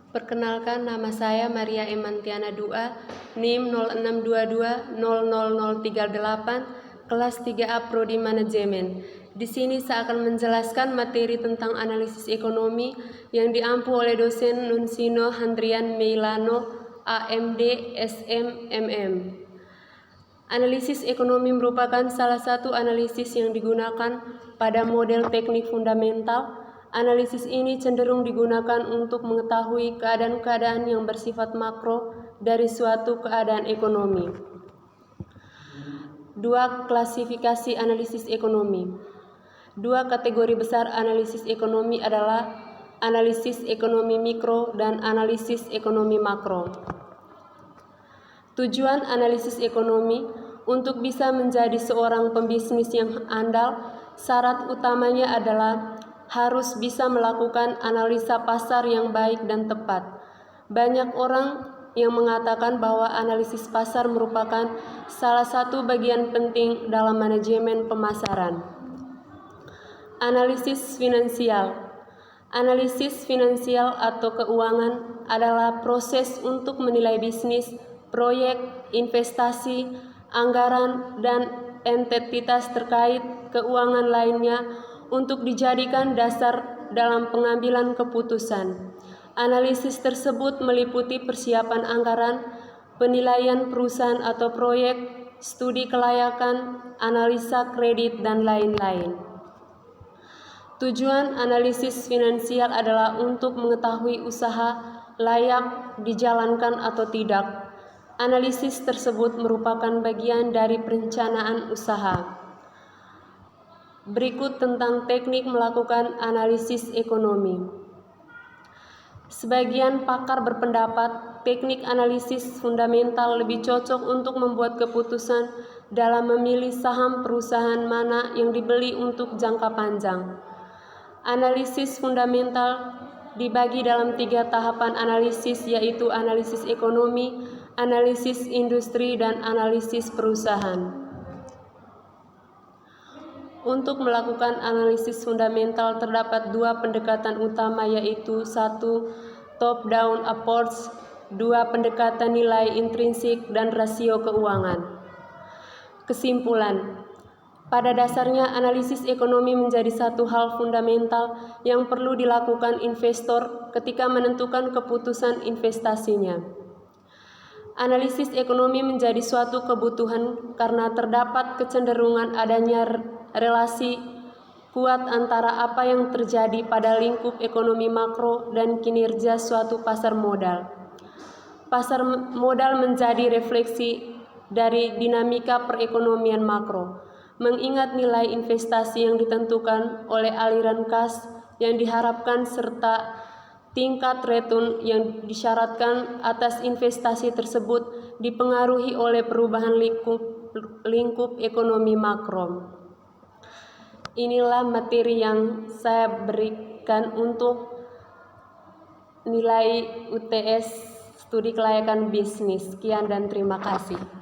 Perkenalkan, nama saya Maria Emantiana Dua, NIM 0622000038, kelas 3A Prodi Manajemen. Di sini saya akan menjelaskan materi tentang analisis ekonomi yang diampu oleh dosen Nunsino Handrian Meilano, AMD, SMMM. Analisis ekonomi merupakan salah satu analisis yang digunakan pada model teknik fundamental. Analisis ini cenderung digunakan untuk mengetahui keadaan-keadaan yang bersifat makro dari suatu keadaan ekonomi. Dua klasifikasi analisis ekonomi. Dua kategori besar analisis ekonomi adalah analisis ekonomi mikro dan analisis ekonomi makro. Tujuan analisis ekonomi untuk bisa menjadi seorang pembisnis yang andal, syarat utamanya adalah harus bisa melakukan analisa pasar yang baik dan tepat. Banyak orang yang mengatakan bahwa analisis pasar merupakan salah satu bagian penting dalam manajemen pemasaran. Analisis finansial. Analisis finansial atau keuangan adalah proses untuk menilai bisnis, proyek, investasi, anggaran, dan entitas terkait keuangan lainnya untuk dijadikan dasar dalam pengambilan keputusan. Analisis tersebut meliputi persiapan anggaran, penilaian perusahaan atau proyek, studi kelayakan, analisa kredit, dan lain-lain. Tujuan analisis finansial adalah untuk mengetahui usaha layak dijalankan atau tidak. Analisis tersebut merupakan bagian dari perencanaan usaha. Berikut tentang teknik melakukan analisis ekonomi. Sebagian pakar berpendapat teknik analisis fundamental lebih cocok untuk membuat keputusan dalam memilih saham perusahaan mana yang dibeli untuk jangka panjang. Analisis fundamental dibagi dalam 3 tahapan analisis, yaitu analisis ekonomi, analisis industri, dan analisis perusahaan. Untuk melakukan analisis fundamental terdapat 2 pendekatan utama, yaitu 1. Top-down approach, 2. Pendekatan nilai intrinsik dan rasio keuangan. Kesimpulan, pada dasarnya analisis ekonomi menjadi satu hal fundamental yang perlu dilakukan investor ketika menentukan keputusan investasinya. Analisis ekonomi menjadi suatu kebutuhan karena terdapat kecenderungan adanya relasi kuat antara apa yang terjadi pada lingkup ekonomi makro dan kinerja suatu pasar modal. Pasar modal menjadi refleksi dari dinamika perekonomian makro, mengingat nilai investasi yang ditentukan oleh aliran kas yang diharapkan serta tingkat return yang disyaratkan atas investasi tersebut dipengaruhi oleh perubahan lingkup ekonomi makro. Inilah materi yang saya berikan untuk nilai UTS Studi Kelayakan Bisnis. Sekian dan terima kasih.